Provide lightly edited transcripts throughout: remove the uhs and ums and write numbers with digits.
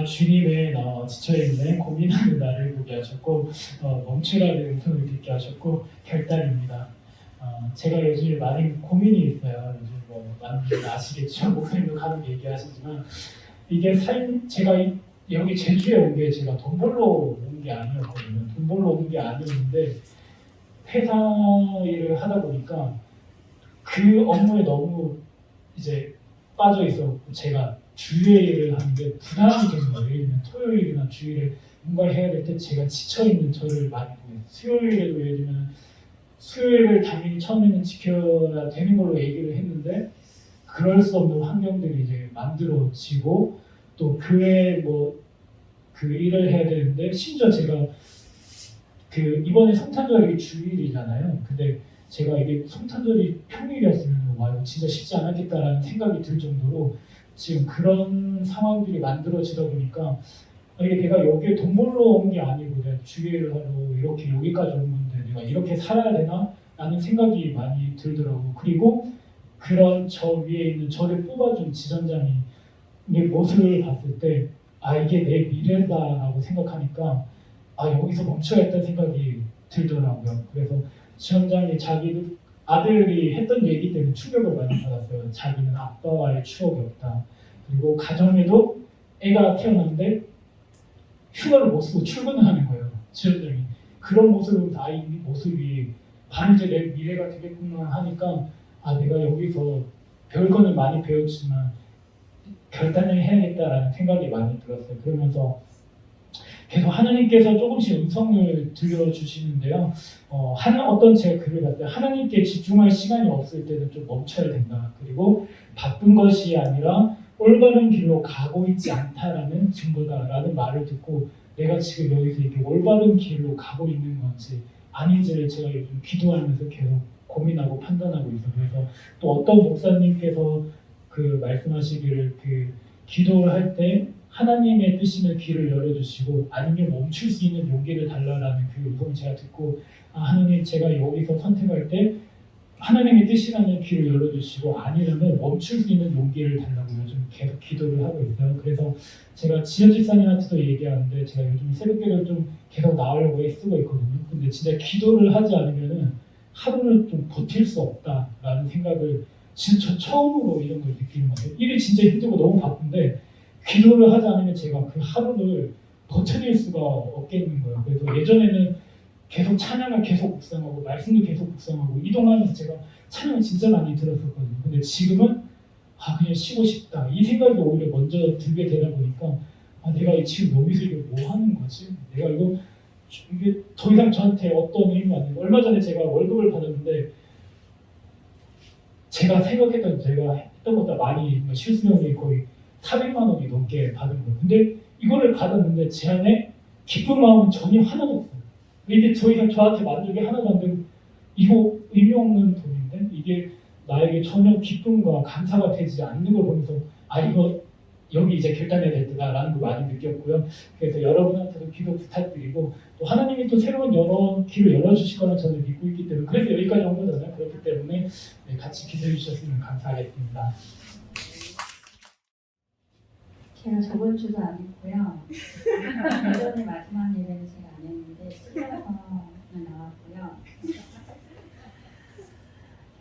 주님의 지쳐있네 고민하는 나를 보게 하셨고 멈추라는 음성을 듣게 하셨고 결단입니다. 제가 요즘 많이 고민이 있어요. 요즘 많은 분들 아시겠죠? 목사님도 간혹 얘기하시지만 이게 제가 여기 제주에 온 게 제가 돈 벌러 온 게 아니었거든요. 돈 벌러 온 게 아니었는데 회사 일을 하다 보니까 그 업무에 너무 이제 빠져 있었고 제가 주에 일을 하는 게 부담이 되는 거예요. 예를 들면 토요일이나 주일에 뭔가를 해야 될 때 제가 지쳐 있는 저를 많이 보여요. 수요일에도 예를 들면 수요일을 당연히 처음에는 지켜야 되는 걸로 얘기를 했는데 그럴 수 없는 환경들이 이제 만들어지고 또 그에 그 일을 해야 되는데 심지어 제가 그 이번에 성탄절이 주일이잖아요. 근데 제가 이게 성탄절이 평일이었으면 와 이거 진짜 쉽지 않았겠다라는 생각이 들 정도로 지금 그런 상황들이 만들어지다 보니까 이게 내가 여기에 돈 벌러 온 게 아니고 내가 주일을 하러 이렇게 여기까지 온 건데 내가 이렇게 살아야 되나? 라는 생각이 많이 들더라고요. 그리고 그런 저 위에 있는 저를 뽑아준 지점장이 이 모습을 봤을 때 이게 내 미래다라고 생각하니까 여기서 멈춰야겠다는 생각이 들더라고요. 그래서 지점장이 자기 아들이 했던 얘기 때문에 충격을 많이 받았어요. 자기는 아빠와의 추억이 없다. 그리고 가정에도 애가 태어났는데 휴가를 못 쓰고 출근을 하는 거예요. 지점장이. 그런 모습을 보면서 이 모습이 반이제 내 미래가 되겠구나 하니까 내가 여기서 배울 거는 많이 배웠지만 결단을 해야겠다라는 생각이 많이 들었어요. 그러면서 계속 하나님께서 조금씩 음성을 들려주시는데요. 어떤 제가 글을 봤을 때 하나님께 집중할 시간이 없을 때는 좀 멈춰야 된다. 그리고 바쁜 것이 아니라 올바른 길로 가고 있지 않다라는 증거다라는 말을 듣고 내가 지금 여기서 이렇게 올바른 길로 가고 있는 건지 아닌지를 제가 요즘 기도하면서 계속 고민하고 판단하고 있어요. 그래서 또 어떤 목사님께서 그 말씀하시기를 그 기도를 할 때 하나님의 뜻이면 귀를 열어주시고 아니면 멈출 수 있는 용기를 달라라는 그 음성을 제가 듣고 하나님 제가 여기서 선택할 때 하나님의 뜻이라는 귀를 열어주시고 아니라면 멈출 수 있는 용기를 달라고 요즘 계속 기도를 하고 있어요. 그래서 제가 지현 집사님한테도 얘기하는데 제가 요즘 새벽기도를 좀 계속 나오려고 애쓰고 있거든요. 근데 진짜 기도를 하지 않으면은 하루를 좀 버틸 수 없다라는 생각을 진짜 저 처음으로 이런 걸 느끼는 거예요. 일이 진짜 힘들고 너무 바쁜데 기도를 하지 않으면 제가 그 하루를 버텨낼 수가 없겠는 거예요. 그래서 예전에는 계속 찬양을 계속 묵상하고 말씀도 계속 묵상하고 이동하면서 제가 찬양을 진짜 많이 들었었거든요. 근데 지금은 그냥 쉬고 싶다 이 생각이 오히려 먼저 들게 되다 보니까 내가 지금 여기서 이게 뭐 하는 거지? 내가 이게 더 이상 저한테 어떤 의미가 안 돼요. 얼마 전에 제가 월급을 받았는데 제가 했던 것보다 많이 실수령이 거의 400만 원이 넘게 받은 거예요. 근데 이거를 받았는데 제 안에 기쁜 마음은 전혀 하나도 없어요. 이게 더 이상 저한테 만족이 하나도 안 되고 이거 의미 없는 돈인데 이게 나에게 전혀 기쁨과 감사가 되지 않는 걸 보면서 이거 여기 이제 결단해야 될 때다라는 걸 많이 느꼈고요. 그래서 여러분한테도 기도 부탁드리고 또 하나님이 또 새로운 길을 열어주실 거라 저는 믿고 있기 때문에 그래서 여기까지 온 거잖아요. 그렇기 때문에 같이 기도해 주셨으면 감사하겠습니다. 제가 저번 주도 안 했고요. 예전에 마지막 예배는 제가 안 했는데 시간서는 나왔고요.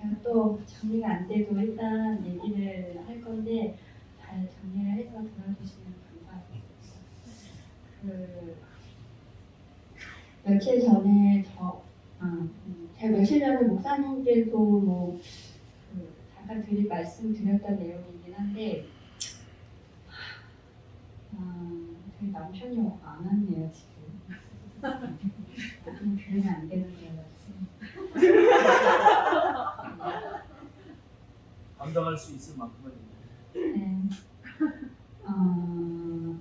제가 또 정리가 안 돼도 일단 얘기를 할 건데 잘 정리를 해서 들어주시면 감사하겠습니다. 며칠 전에 제가 며칠 전에 목사님께도 잠깐 말씀드렸던 내용이긴 한데 저희 남편이 안 왔네요 지금. 좀 들으면 안 되는데요. 감당할 수 있을 만큼은. 네.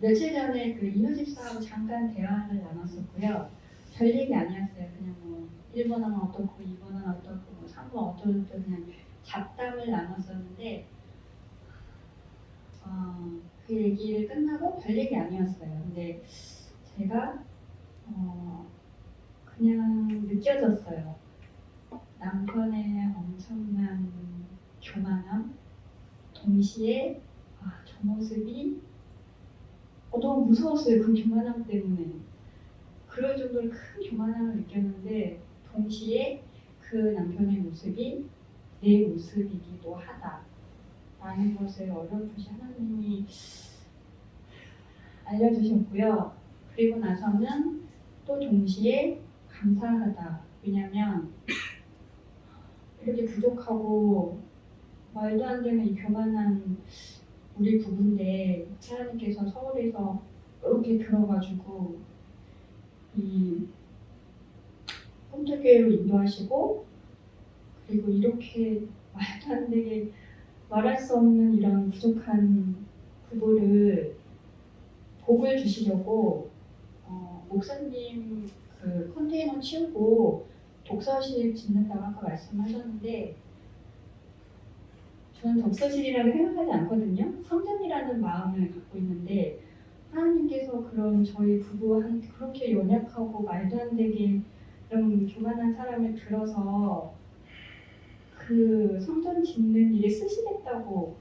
며칠 전에 그 이노 집사하고 잠깐 대화를 나눴었고요. 별 얘기 아니었어요. 그냥 1번은 어떻고 2번은 어떻고 3번 어쩌고 그냥 잡담을 나눴었는데 그 얘기를 끝나고 별 얘기 아니었어요. 근데 제가 그냥 느껴졌어요. 남편의 엄청난 교만함, 동시에 저 모습이 너무 무서웠어요. 그 교만함 때문에. 그럴 정도로 큰 교만함을 느꼈는데 동시에 그 남편의 모습이 내 모습이기도 하다라는 것을 어렴풋이 하나님이 알려주셨고요. 그리고 나서는 또 동시에 감사하다. 왜냐하면 이렇게 부족하고 말도 안 되는 이 교만한 우리 부부인데 하나님께서 서울에서 이렇게 들어가지고 이 꿈틀교회로 인도하시고 그리고 이렇게 말도 안 되게 말할 수 없는 이런 부족한 부부를 복을 주시려고 목사님 그 컨테이너 치우고 독서실 짓는다고 아까 말씀하셨는데 저는 독서실이라고 생각하지 않거든요. 성전이라는 마음을 갖고 있는데 하나님께서 그런 저희 부부한테 그렇게 연약하고 말도 안 되게 이런 교만한 사람을 들어서 그 성전 짓는 일에 쓰시겠다고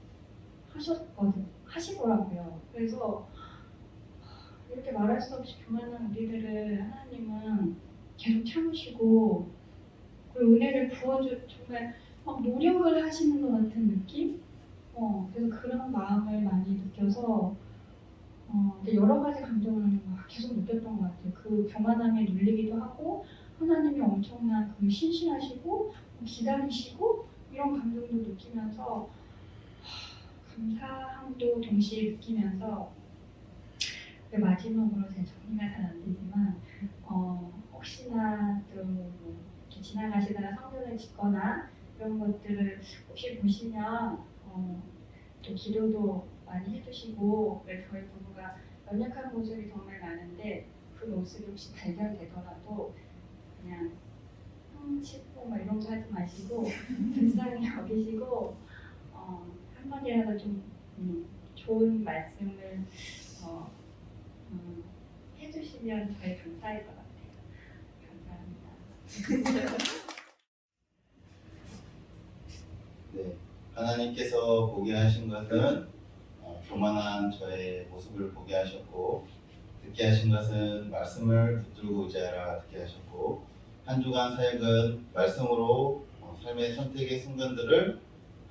하시더라고요. 그래서 이렇게 말할 수 없이 교만한 우리들을 하나님은 계속 참으시고 그 은혜를 정말 막 노력을 하시는 것 같은 느낌? 그래서 그런 마음을 많이 느껴서 여러 가지 감정을 막 계속 느꼈던 것 같아요. 그 교만함에 눌리기도 하고 하나님이 엄청난 그 신실하시고 기다리시고 이런 감정도 느끼면서 감사함도 동시에 느끼면서 마지막으로 제 정리가 잘 안 되지만 혹시나 또 이렇게 지나가시다가 성전을 짓거나 이런 것들을 혹시 보시면 또 기도도 많이 해주시고 저희 부부가 연약한 모습이 정말 많은데 그 모습이 혹시 발견되더라도 그냥 치고 막 이런 거 하지 마시고 불쌍히 여기시고 한마디라도 좀 좋은 말씀을 해주시면 저희 감사할 것 같아요. 감사합니다. 네, 하나님께서 보게 하신 것은 교만한 저의 모습을 보게 하셨고 듣게 하신 것은 말씀을 붙들고 의지하라 듣게 하셨고 한 주간 사역은 말씀으로 삶의 선택의 순간들을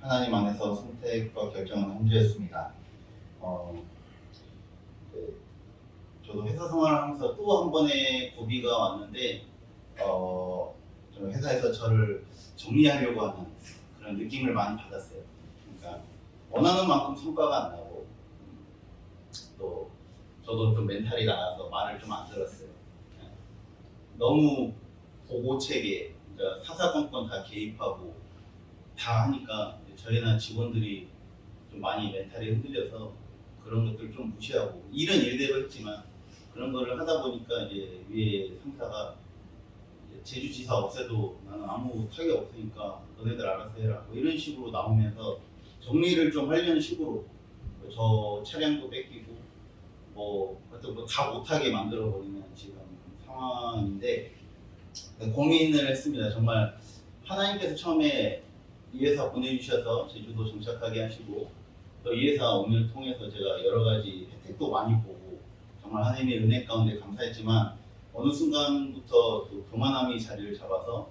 하나님 안에서 선택과 결정하는 한 주였습니다. 네, 저도 회사 생활을 하면서 또 한 번의 고비가 왔는데 좀 회사에서 저를 정리하려고 하는 그런 느낌을 많이 받았어요. 그러니까 원하는 만큼 성과가 안 나고 또 저도 좀 멘탈이 나가서 말을 좀 안 들었어요. 너무 보고체계, 그러니까 사사건건 다 개입하고 다 하니까 저희나 직원들이 좀 많이 멘탈이 흔들려서 그런 것들 좀 무시하고 일은 일대로 했지만 그런 거를 하다 보니까 이제 위에 상사가 제주지사 없애도 나는 아무 타격 없으니까 너네들 알아서 해라 뭐 이런 식으로 나오면서 정리를 좀 하려는 식으로 저 차량도 뺏기고 뭐 다 못하게 만들어 버리는 지금 상황인데 고민을 했습니다. 정말 하나님께서 처음에 이 회사 보내주셔서 제주도 정착하게 하시고 또 이 회사 운영을 통해서 제가 여러 가지 혜택도 많이 보고 정말 하나님의 은혜 가운데 감사했지만 어느 순간부터 또 교만함이 자리를 잡아서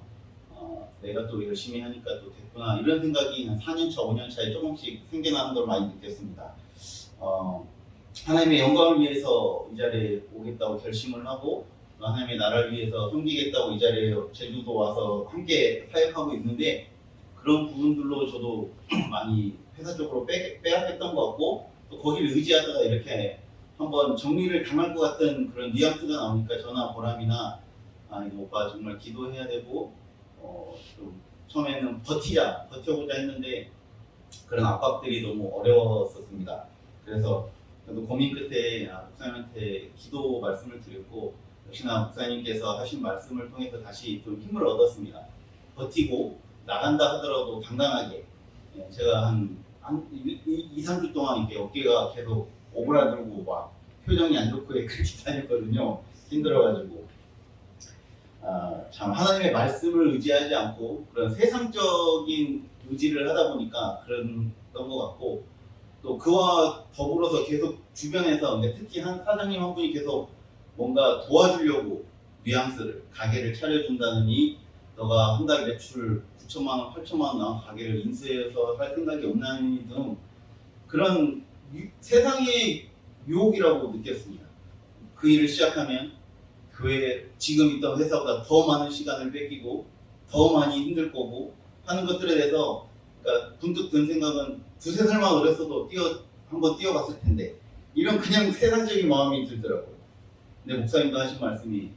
내가 또 열심히 하니까 또 됐구나 이런 생각이 한 4년차, 5년차에 조금씩 생겨나는 걸 많이 느꼈습니다. 하나님의 영광을 위해서 이 자리에 오겠다고 결심을 하고 하나님의 나라를 위해서 섬기겠다고 이 자리에 제주도 와서 함께 사역하고 있는데 그런 부분들로 저도 많이 회사 쪽으로 빼앗겼던 것 같고 또 거기를 의지하다가 이렇게 한번 정리를 당할 것 같은 그런 뉘앙스가 나오니까 저나 보람이나 이거 오빠 정말 기도해야 되고 좀 처음에는 버텨보자 했는데 그런 압박들이 너무 어려웠었습니다. 그래서 저도 고민 끝에 목사님한테 기도 말씀을 드렸고 역시나 목사님께서 하신 말씀을 통해서 다시 좀 힘을 얻었습니다. 버티고 나간다 하더라도 당당하게 제가 한 2, 3주 동안 이렇게 어깨가 계속 오그라들고 막 표정이 안 좋고 그렇게 다녔거든요. 힘들어가지고 참 하나님의 말씀을 의지하지 않고 그런 세상적인 의지를 하다 보니까 그랬던 것 같고 또 그와 더불어서 계속 주변에서 특히 한 사장님 한 분이 계속 뭔가 도와주려고 뉘앙스를 가게를 차려준다느니 너가 한 달 매출 9천만 원, 8천만 원 나온 가게를 인수해서 할 생각이 없나니 등 그런 세상의 유혹이라고 느꼈습니다. 그 일을 시작하면 교회 지금 있던 회사보다 더 많은 시간을 뺏기고 더 많이 힘들 거고 하는 것들에 대해서 그러니까 문득 든 생각은 두세 살만 어렸어도 한번 뛰어봤을 텐데 이런 그냥 세상적인 마음이 들더라고요. 근데 목사님도 하신 말씀이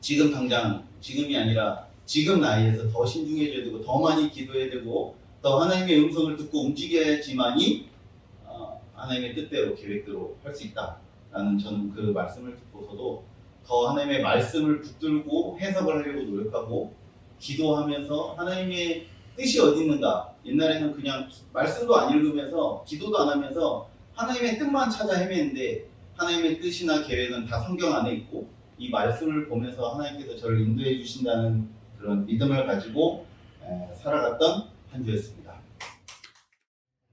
지금 당장 지금이 아니라 지금 나이에서 더 신중해져야 되고 더 많이 기도해야 되고 더 하나님의 음성을 듣고 움직여야지만이 하나님의 뜻대로 계획대로 할 수 있다라는 저는 그 말씀을 듣고서도 더 하나님의 말씀을 붙들고 해석을 하려고 노력하고 기도하면서 하나님의 뜻이 어디 있는가. 옛날에는 그냥 말씀도 안 읽으면서 기도도 안 하면서 하나님의 뜻만 찾아 헤매는데 하나님의 뜻이나 계획은 다 성경 안에 있고 이 말씀을 보면서 하나님께서 저를 인도해 주신다는 그런 믿음을 가지고 살아갔던 한 주였습니다.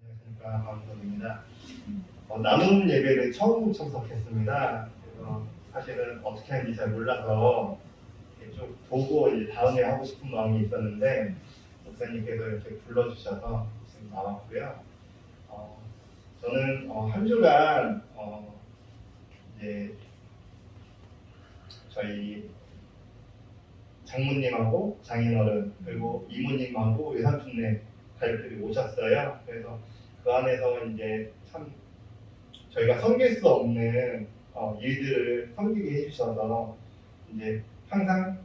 안녕하십니까, 강수입니다. 나눔 예배를 처음 참석했습니다. 그래서 사실은 어떻게 하는지 잘 몰라서 좀 보고 이제 다음에 하고 싶은 마음이 있었는데 목사님께서 이렇게 불러주셔서 지금 나왔고요. 저는 한 주간 이제 저희 장모님하고 장인어른 그리고 이모님하고 외삼촌네 가족들이 오셨어요. 그래서 그 안에서 이제 참 저희가 섬길 수 없는 일들을 섬기게 해주셔서 이제 항상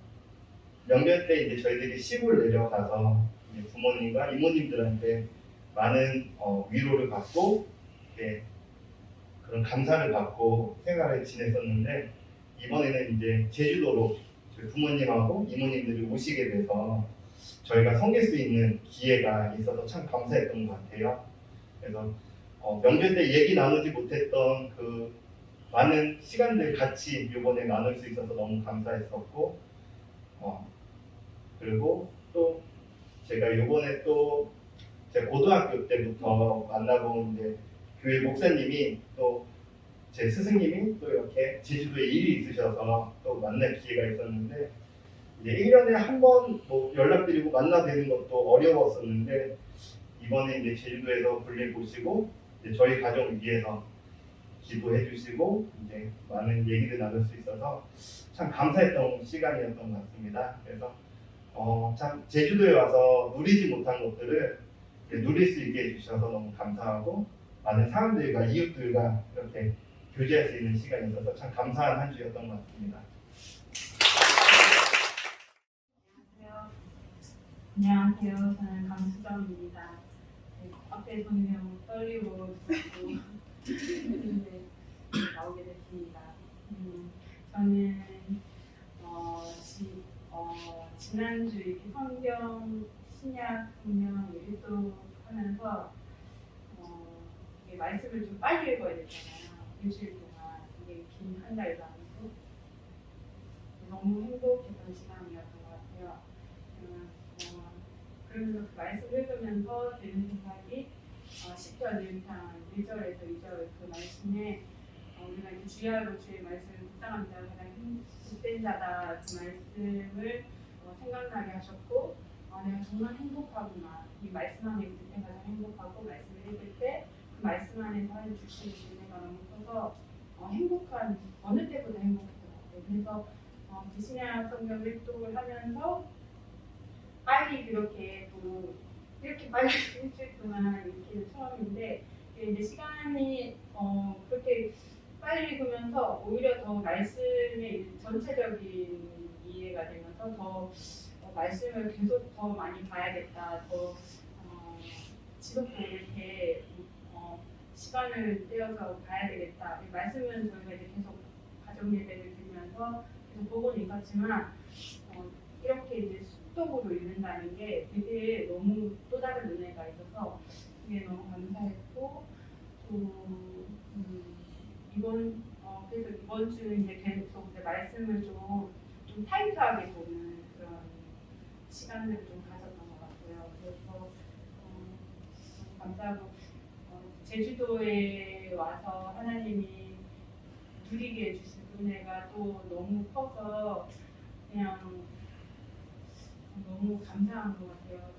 명절 때 이제 저희들이 시골 내려가서 이제 부모님과 이모님들한테 많은 위로를 받고 이렇게 그런 감사를 받고 생활을 지냈었는데 이번에는 이제 제주도로 저희 부모님하고 이모님들이 오시게 돼서 저희가 섬길 수 있는 기회가 있어서 참 감사했던 것 같아요. 그래서 명절 때 얘기 나누지 못했던 그 많은 시간들 같이 이번에 나눌 수 있어서 너무 감사했었고 그리고 또 제가 이번에 또 제가 고등학교 때부터 만나본 이제 교회 목사님이 또 제 스승님이 또 이렇게 제주도에 일이 있으셔서 또 만날 기회가 있었는데 이제 1년에 한 번 뭐 연락드리고 만나뵈는 것도 어려웠었는데 이번에 이제 제주도에서 볼일 보시고 이제 저희 가정을 위해서 기도해 주시고 이제 많은 얘기를 나눌 수 있어서 참 감사했던 시간이었던 것 같습니다. 그래서 참 제주도에 와서 누리지 못한 것들을 누릴 수 있게 해주셔서 너무 감사하고 많은 사람들과 이웃들과 이렇게 교제할 수 있는 시간이 있어서 참 감사한 한 주였던 것 같습니다. 안녕하세요. 저는 강수정입니다. 앞에 보면 너무 떨리고 했는데 나오게 됐습니다. 저는 지난주 이렇게 성경 신약 성경 일도 하면서 이게 말씀을 좀 빨리 읽어야 되잖아요. 일주일 동안 이게 긴 한 달도 아니고 너무 행복했던 시간이었던 것 같아요. 그러면서 그 말씀을 읽으면서 드는 생각이 10절 1절에서 2절 그 말씀에 우리가 이제 주야로 주의 말씀을 묵상하는 자가 가장 복된 자다 그 말씀을 생각나게 하셨고 내가 정말 행복하구나 이 말씀 안에 있을 때 가장 행복하고 말씀을 읽을 때 그 말씀 안에서 하는 주시는 은혜가 너무 커서 행복한 어느 때보다 행복했던 것 같아요. 그래서 신약 성경 일독을 하면서 빨리 이렇게 빨리 일주일 동안 읽기는 처음인데 이제 시간이 그렇게 빨리 읽으면서 오히려 더 말씀의 전체적인 이해가 되면서 더 말씀을 계속 더 많이 봐야겠다. 더 지속적으로 이렇게 시간을 떼어서 봐야 되겠다. 이 말씀은 저희가 이제 계속 가정 예배를 드리면서 계속 보고는 있었지만 이렇게 이제 속독으로 읽는다는 게 되게 너무 또 다른 은혜가 있어서 그게 너무 감사했고 또 그래서 이번 주는 이제 계속 이제 말씀을 좀 타이트하게 보는 그런 시간들을 좀 가졌던 것 같고요. 그래서 너무 감사하고 제주도에 와서 하나님이 누리게 해주신 은혜가 또 너무 커서 그냥 너무 감사한 것 같아요.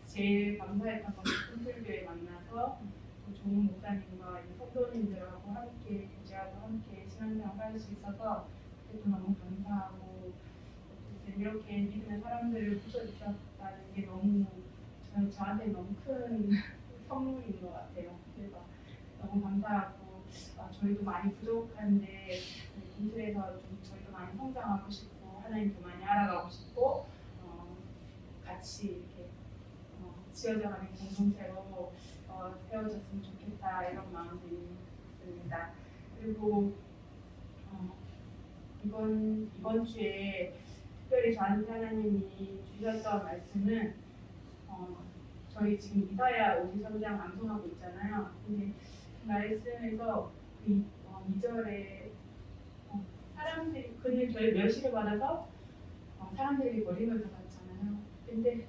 제일 감사했던 건 꿈틀교회 만나서 또 좋은 목사님과 이 성도님들하고 함께 교제하고 함께 신앙생활 할 수 있어서 그때도 너무 감사하고 어쨌든 이렇게 믿음의 사람들을 붙여주셨다는 게 너무 저한테 너무 큰 선물인 것 같아요. 그래서 너무 감사하고 저희도 많이 부족한데 인터에서 좀 저희도 많이 성장하고 싶고 하나님도 많이 알아가고 싶고 같이 이렇게 지어져가는 공동체로 세워졌으면 좋겠다 이런 마음이 있습니다. 그리고 이번 주에 특별히 저한테 하나님이 주셨던 말씀은 저희 지금 이사야 53장 암송하고 있잖아요. 근데 그 말씀에서 그 2절에 사람들이 그는 저희 멸시를 받아서 사람들이 버림을 받았잖아요. 근데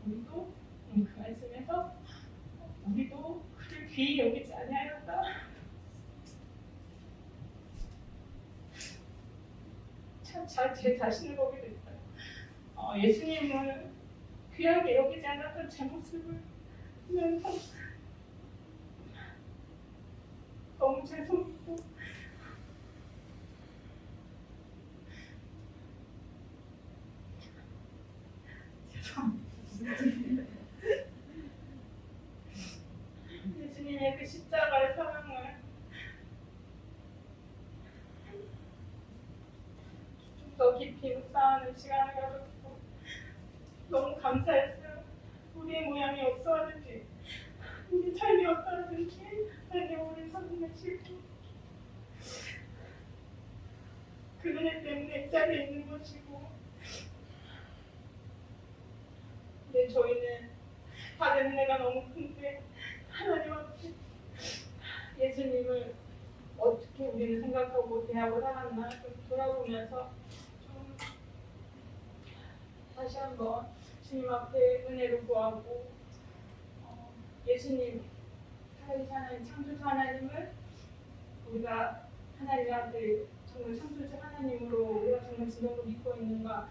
우리도 그 말씀에서 우리도 그를 귀히 여기지 아니하였다. 참 제 자신을 보게 됐어요. 예수님을 귀하게 여기지 않았던 제 모습을 보면서 너무 죄송했고 예수님의 그 십자가의 사랑을 좀 더 깊이 묵상하는 시간을 가졌고 너무 감사했어요. 우리의 모양이 어떠하든지 우리 삶이 어떠하든지 하나님 우리 선택하시고 그 은혜 때문에 이 자리에 있는 것이고 근데 저희는 받은 은혜가 너무 큰데 하나님 앞에 예수님을 어떻게 우리는 생각하고 대하고 살았나 좀 돌아보면서 좀 다시 한번 주님 앞에 은혜를 구하고 예수님 살아계신 하나님 창조주 하나님을 우리가 하나님 앞에 정말 창조주 하나님으로 우리가 정말 진정으로 믿고 있는가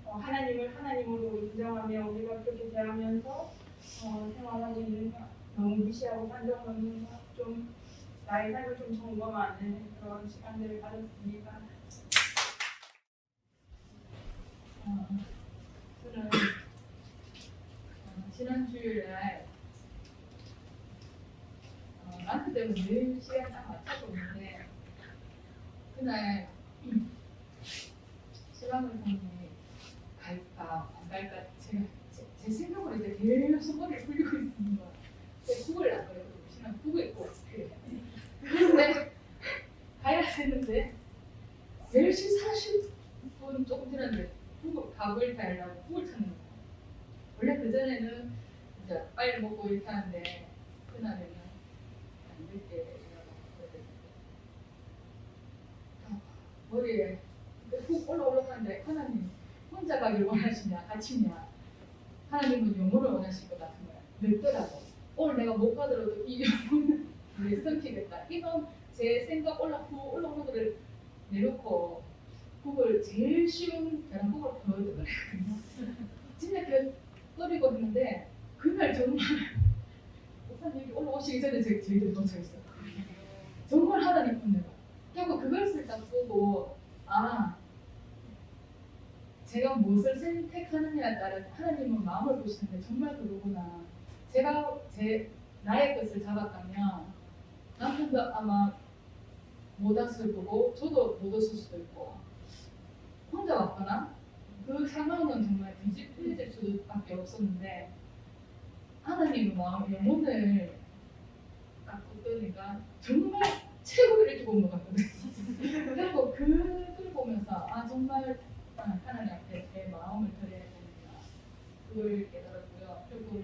하나님을 하나님으로 인정하며 우리가 그렇게 대하면서 생활하고 있는가 너무 무시하고 단정하는가 좀 나의 삶을 좀 점검하는 그런 시간들을 가졌습니다. 저는 지난 주일날 마트 때문에 늘 시간 딱 맞춰서 오는데 그날 신랑분이 갈까 안 갈까 제 생각으로 이제 계속 머리를 굴리고 있는 거야. 국을 안 그래도 신랑 국을 입고 그래. 근데 가야 되는데 10시 40분 조금 지났는데 밥을 달라고 국을 찾는 거야. 원래 그전에는 이제 빨리 먹고 이렇게 하는데 그날에는 안 늦게 일어나고 머리에 훅 올라가는데 하나님 혼자 가길 원하시냐 같이냐 하나님은 영혼을 원하실 것 같은 거야. 늦더라고. 오늘 내가 못 가더라도 이 영혼을 숨기겠다. 이런 제 생각 올라오는 거를 내놓고 국을 제일 쉬운 계란국을 더듬어요. 진짜 끓이고 있는데 그날 정말 목사님이 올라오시기 전에 저희들이 도착했어요. 정말 하나님 은혜가. 결국 그것을 딱 보고 제가 무엇을 선택하느냐에 따라 하나님은 마음을 보시는데 정말 그러구나. 제가 나의 것을 잡았다면 남편도 아마 못 왔을 거고 저도 못 왔을 수도 있고 혼자 왔거나 그 상황은 정말 뒤집힐 수밖에 없었는데 하나님의 마음 영혼을 딱 보니까 정말 최고를 주고 온 것 같거든요. 그리고 그걸 보면서 정말 하나님 앞에 제 마음을 드려야 되는구나 그걸 깨달았고요. 그리고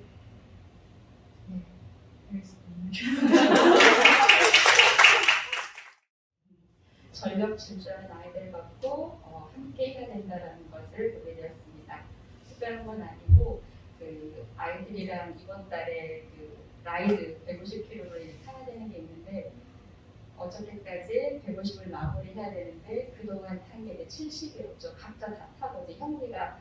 전력 질주하는 아이들 갖고 함께 해야 된다는 것을 보게 되었습니다. 특별한 건 아니고 그 아이들이랑 이번 달에 그 라이드 150km를 타야 되는 게 있는데 어저께까지 150을 마무리해야 되는데 그동안 탄 게 이제 70이었죠. 각자 다 타고 이제 형리가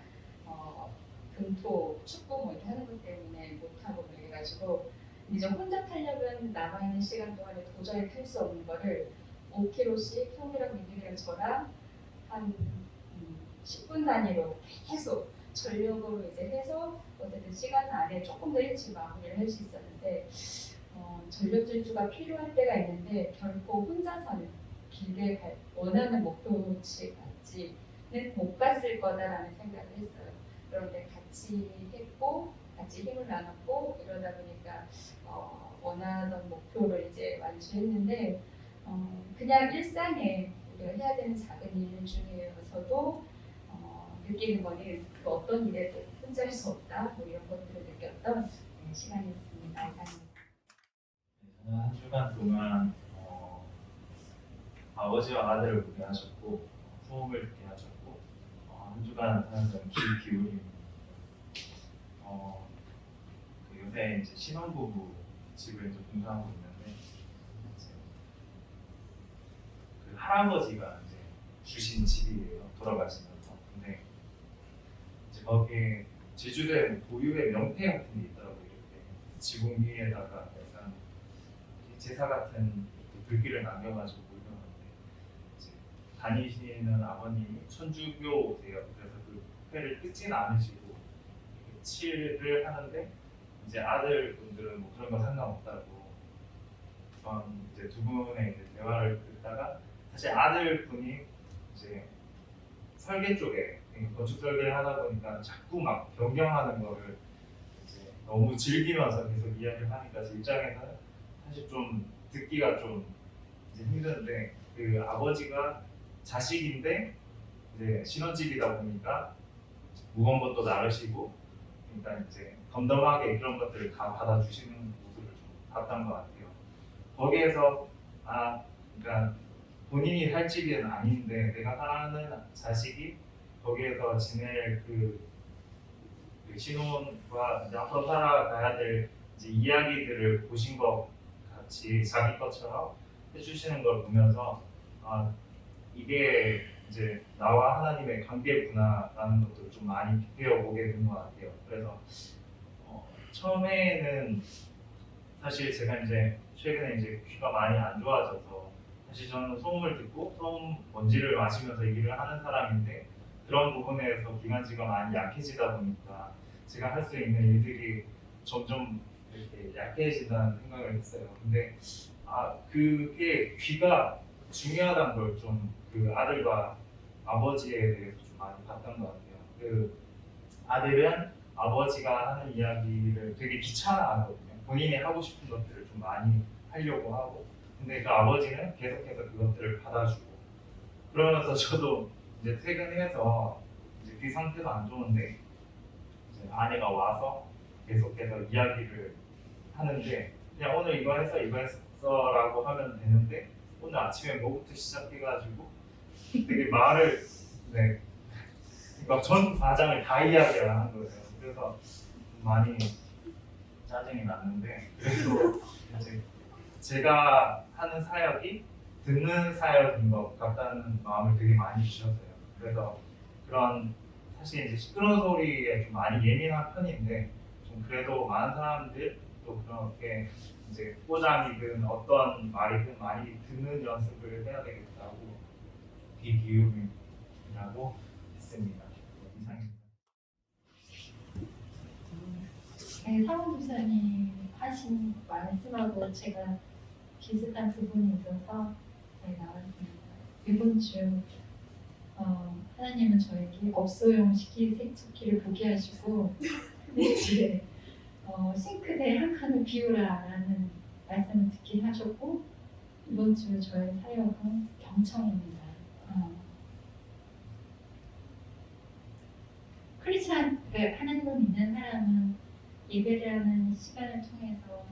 금토 축구 뭐 이렇게 하는 것 때문에 못 타고 뭐 이래가지고 이제 혼자 탄력은 남아있는 시간 동안에 도저히 탈 수 없는 거를 5km씩 형이랑 민들이랑 저랑 한 10분 단위로 계속 전력으로 이제 해서 어쨌든 시간 안에 조금 더 일찍 마무리를 할 수 있었는데 전력 질주가 필요할 때가 있는데 결코 혼자서는 길게 원하는 목표치까지는 못 갔을 거다라는 생각을 했어요. 그런데 같이 했고 같이 힘을 나눴고 이러다 보니까 원하던 목표를 이제 완수했는데 그냥 일상에 우리가 해야 되는 작은 일 중에서도 느끼는 거는 그 어떤 일에도 혼자 할 수 없다 뭐 이런 것들을 느꼈던 시간이었습니다. 이상입니다. 저는 한 주간 동안 아버지와 아들을 보게 하셨고 소음을 듣게 하셨고 한 주간 사는 귀 기울입니다. 그 요새 이제 신혼부부 집을 이제 공사하고 있는데 이제 그 할아버지가 이제 주신 집이에요. 돌아가시면서. 근데 이제 거기에 제주도에 고유의 명패 같은 게 있더라고요. 이렇게 지붕 위에다가 약간 제사 같은 글귀를 남겨가지고 올려놨는데 이제 다니시는 아버님이 천주교세요. 그래서 그 회를 뜯지는 않으시고 칠을 하는데 이제 아들분들은 뭐 그런 거 상관없다고 그런 이제 두 분의 이제 대화를 듣다가 사실 아들분이 이제 설계 쪽에 건축 설계를 하다 보니까 자꾸 막 변경하는 거를 이제 너무 즐기면서 계속 이야기를 하니까 제 입장에서는 사실 좀 듣기가 좀 이제 힘드는데 그 아버지가 자식인데 이제 신혼집이다 보니까 무거운 것도 나르시고 그러니까 이제 덤덤하게 그런 것들을 다 받아주시는 모습을 좀 봤던 것 같아요. 거기에서 그러니까 본인이 할 집은 아닌데 내가 사랑하는 자식이 거기에서 지낼 그 신혼과 이제 앞으로 살아가야 될 이제 이야기들을 보신 것 같이 자기 것처럼 해주시는 걸 보면서 이게 이제 나와 하나님의 관계구나라는 것도 좀 많이 비벼보게 된 것 같아요. 그래서 처음에는 사실 제가 이제 최근에 이제 귀가 많이 안 좋아져서 사실 저는 소음을 듣고 소음 먼지를 마시면서 일을 하는 사람인데 그런 부분에서 기관지가 많이 약해지다 보니까 제가 할 수 있는 일들이 점점 이렇게 약해진다는 생각을 했어요. 근데 그게 귀가 중요하다는 걸 좀 그 아들과 아버지에 대해서 좀 많이 봤던 것 같아요. 그 아들은 아버지가 하는 이야기를 되게 귀찮아하거든요. 본인이 하고 싶은 것들을 좀 많이 하려고 하고, 근데 그 아버지는 계속해서 그것들을 받아주고, 그러면서 저도 이제 퇴근해서 이제 귀 상태가 안 좋은데 이제 아내가 와서 계속해서 이야기를 하는데 그냥 오늘 이거 했어라고 하면 되는데 오늘 아침에 뭐부터 시작해가지고 되게 말을 그러니까 전 과정을 다 이야기를 하는 거예요. 그래서 많이 짜증이 났는데 그래도 이제 제가 하는 사역이 듣는 사역인 것 같다는 마음을 되게 많이 주셨어요. 그래서 그런 사실 이제 시끄러운 소리에 좀 많이 예민한 편인데 좀 그래도 많은 사람들 또 그렇게 이제 꼬장이든 어떤 말이든 많이 듣는 연습을 해야 되겠다고 귀 기울이라고 했습니다. 이상입니다. 네, 사모님사님 하신 말씀하고 제가 비슷한 부분이 있어서 나왔습니다. 이번 주 하나님은 저에게 업소용 식기 세척기를 보게 하시고 이제 싱크대 한 칸을 비우라라는 말씀을 듣긴 하셨고 이번 주 저의 사역은 경청입니다. 크리스찬, 하나님을 믿는 사람은 예배를 하는 시간을 통해서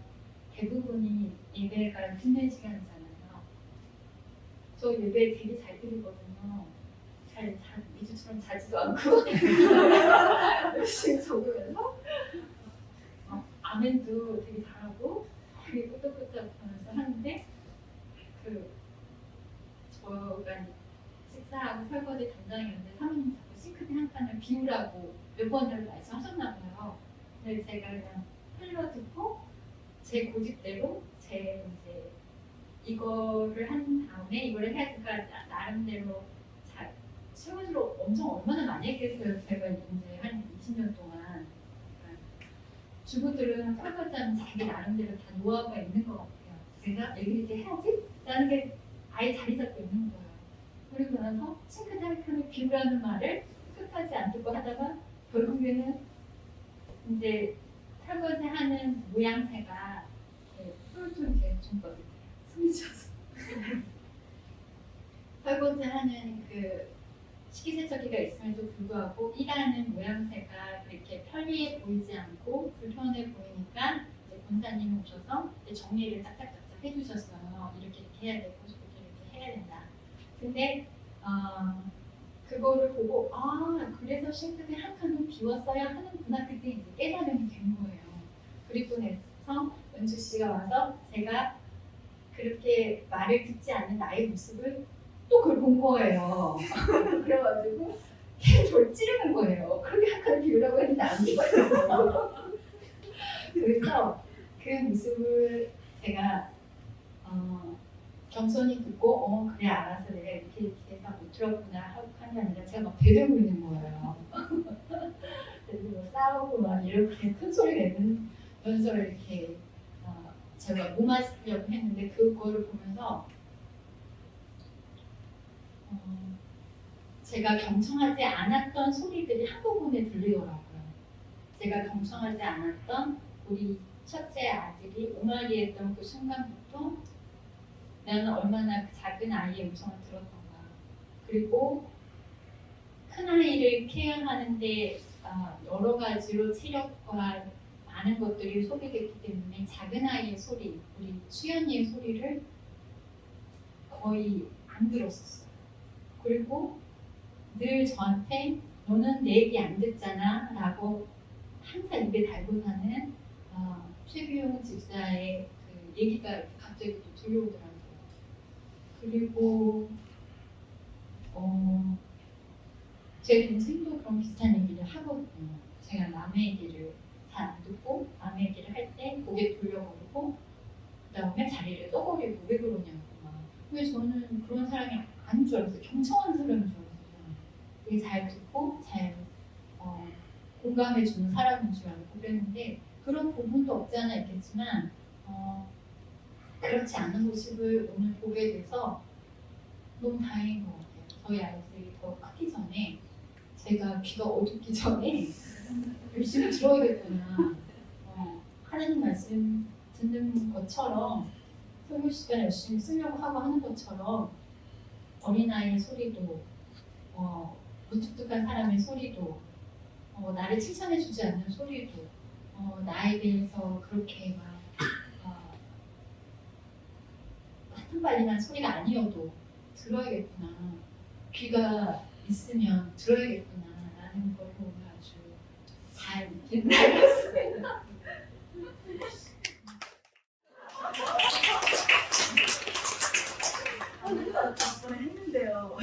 대부분이 예배가 듣는 시간이잖아요. 저 예배 되게 잘 드리거든요. 잘 미주처럼 자지도 않고 열심히 적으면서 아멘도 되게 잘하고 되게 끄덕끄덕하면서 하는데 저가 식사하고 설거지 담당이었는데 사모님 자꾸 싱크대 한 칸을 비우라고 몇 번을 말씀하셨나 봐요. 근데 제가 그냥 흘러듣고 제 고집대로 제 이제 이거를 한 다음에 이거를 해야 될까 나름대로 잘 설거지를 엄청 얼마나 많이 했겠어요. 제가 이제 한 20년 동안 주부들은 설거지하면 자기 나름대로 다 노하우가 있는 것 같아요. 내가 여기 이렇게 해야지? 라는 게 아예 자리 잡고 있는 거예요. 그리고 나서 싱크대 한 칸을 비우라는 말을 끝까지 안 듣고 하다가 결국에는 이제 설거지하는 모양새가 뿔좀 이렇게 좀 뻗을게요. 숨이 쉬어서 설거지하는 그 식기세척기가 있음에도 불구하고 일하는 모양새가 그렇게 편리해 보이지 않고 불편해 보이니까 이제 권사님이 오셔서 이제 정리를 딱딱딱딱 해주셨어요. 이렇게 해야 되고 이렇게 해야 된다. 근데 그거를 보고 그래서 싱크대 한 칸을 비웠어야 하는구나 그때 이제 깨달음이 된 거예요. 그리고 나서 은주 씨가 와서 제가 그렇게 말을 듣지 않는 나의 모습을 또 그걸 본 거예요. 그래가지고 걔 저를 찌르는 거예요. 그렇게 한 칸을 비우라고 했는데 안 비워요. 그래서 그 모습을 제가 겸손히 듣고 그래 알았어 내가 이렇게 해서 못 들었구나 하고 하는 게 아니라 제가 막 대들고 있는 거예요. 그래서 뭐 싸우고 막 이렇게 큰 소리 내면서 이렇게 제가 무마시키려고 했는데 그거를 보면서 제가 경청하지 않았던 소리들이 한꺼번에 들리더라고요. 제가 경청하지 않았던 우리 첫째 아들이 옹알이했던 그 순간부터 나는 얼마나 그 작은 아이의 음성을 들었던가. 그리고 큰 아이를 케어하는데 여러 가지로 체력과 많은 것들이 소비됐기 때문에 작은 아이의 소리, 우리 수연이의 소리를 거의 안 들었었어요. 그리고 늘 저한테 너는 내 얘기 안 듣잖아 라고 항상 입에 달고 사는 최규용 집사의 그 얘기가 갑자기 또 들려오더라고요. 그리고 제 동생도 그런 비슷한 얘기를 하거든요. 제가 남의 얘기를 잘 안 듣고 남의 얘기를 할 때 고개 돌려버리고 그 다음에 자리를 떠버리고 왜 그러냐고 막. 왜 저는 그런 사람이 아닌 줄 알았어요. 경청하는 사람인 줄 알았어요. 되게 잘 듣고 잘 공감해주는 사람인 줄 알고 그랬는데 그런 부분도 없지 않아 있겠지만 그렇지 않은 모습을 오늘 보게 돼서 너무 다행인 것 같아요. 저희 아이들이 더 크기 전에 제가 귀가 어둡기 전에 열심히 들어야겠구나. 하나님 말씀 듣는 것처럼 설교 시간 열심히 쓰려고 하고 하는 것처럼 어린아이의 소리도 무뚝뚝한 사람의 소리도 나를 칭찬해주지 않는 소리도 나에 대해서 그렇게 막 하튼발린한 소리가 아니어도 들어야겠구나. 귀가 있으면 들어야겠구나 라는 걸 보면 아주 잘 느낀 날이었습니다. 덕분에 했는데요.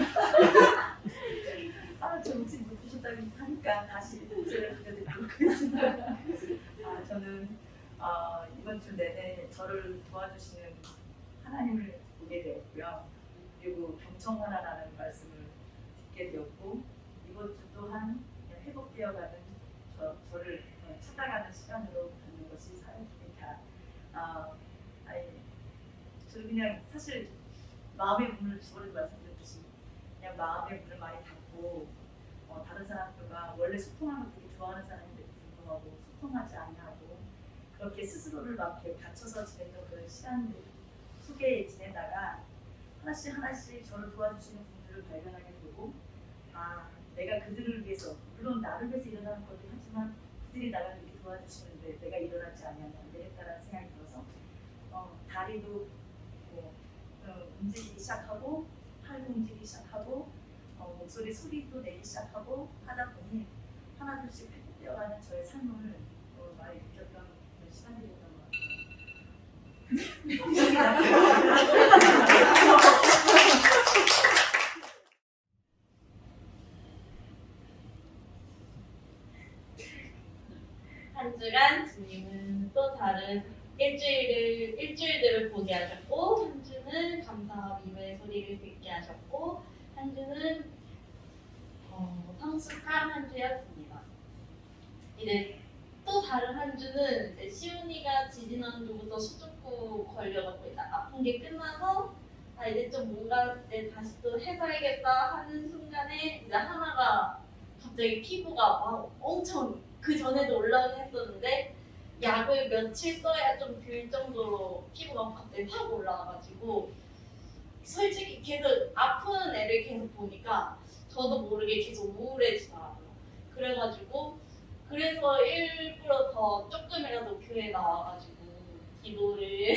좀 웃지 못하셨다고 하니까 다시 목소리를 들려드리도록 하겠습니다. 저는 이번 주 내내 저를 도와주시는 하나님을 보게 되었고요. 그리고 경청하라라는 말씀을 듣게 되었고 이번 주 또한 회복되어가는 저를 찾아가는 시간으로 갖는 것이 사역입니다. 저는 그냥 사실 마음의 문을 저번에도 말씀드렸듯이 그냥 마음의 문을 많이 닫고 다른 사람들과 원래 소통하는 걸 되게 좋아하는 사람인데도 불구하고 소통하지 않냐고 그렇게 스스로를 막 이렇게 갇혀서 지냈던 그런 시간들 속에 지내다가 하나씩 하나씩 저를 도와주시는 분들을 발견하게 되고 내가 그들을 위해서 물론 나를 위해서 일어나는 거긴 하지만 그들이 나를 이렇게 도와주시는데 내가 일어나지 않으면 안 되겠다라는 생각이 들어서 다리도 움직이기 시작하고 팔도 움직이기 시작하고 목소리 소리도 내기 시작하고 하다 보니 하나둘씩 회복되어가는 저의 삶을 많이 느꼈던 그런 시간 축하드렸던 것 같아요. 한 주간 주님은 또 다른 일주일들을 보게 하셨고, 한 주는 감사와 위로의 소리를 듣게 하셨고, 한 주는 성숙한 한 주였습니다. 이제 또 다른 한 주는 이제 시온이가 지지난주부터 수족구 걸려갖고 이제 아픈 게 끝나서 이제 좀 뭔가 이제 다시 또 해봐야겠다 하는 순간에 이제 하나가 갑자기 피부가 막 엄청 그 전에도 올라오긴 했었는데 약을 며칠 써야 좀 들 정도로 피부가 갑자기 확 올라와가지고 솔직히 계속 아픈 애를 계속 보니까 저도 모르게 계속 우울해지더라고요. 그래가지고 그래서 일부러 더 조금이라도 교회 나와가지고 기도를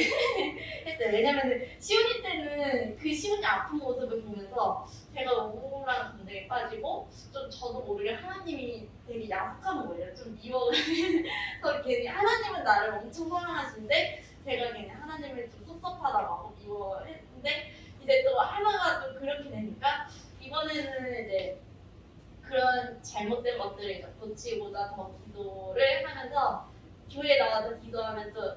했어요. 왜냐면 시온이 때는 그 시온이 아픈 모습을 보면서 제가 우울한 감정에 빠지고 좀 저도 모르게 하나님이 되게 야속한 거예요. 좀 미워서 괜히 하나님은 나를 엄청 사랑하시는데 제가 괜히 하나님을 좀 섭섭하다고 미워했는데 이제 또 하나가 좀 그렇게 되니까 이번에는 이제 그런 잘못된 것들을 이제 고치고자 더 기도를 하면서 교회 나가서 기도하면 또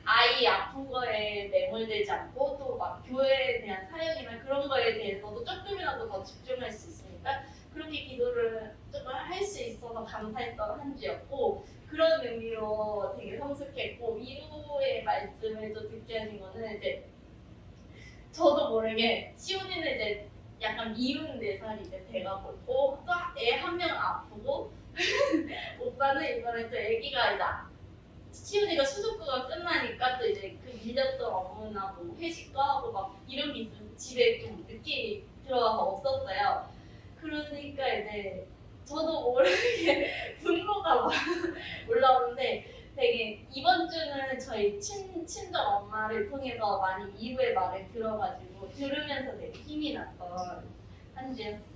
아이 아픈 거에 매몰되지 않고 또 막 교회에 대한 사역이나 그런 거에 대해서도 조금이라도 더 집중할 수 있으니까 그렇게 기도를 조금 할 수 있어서 감사했던 한 주였고 그런 의미로 되게 성숙했고 위로의 말씀을 또 듣게 하신 거는 이제 저도 모르게 시온이는 이제 약간 미운 4살이 이제 돼가고 있고 또 애 한 명 아프고 오빠는 이번에 또 애기가 이제 시온이가 수족구가 끝나니까 또 이제 그 밀렸던 업무나 뭐 회식도 하고 막 이런 게 있으면 집에 좀 늦게 들어와서 없었어요. 그러니까 이제 저도 모르게 분노가 막 올라오는데 되게 이번 주는 저희 친정 엄마를 통해서 많이 위로의 말을 들어가지고 들으면서 되게 힘이 났던 한 주였어요.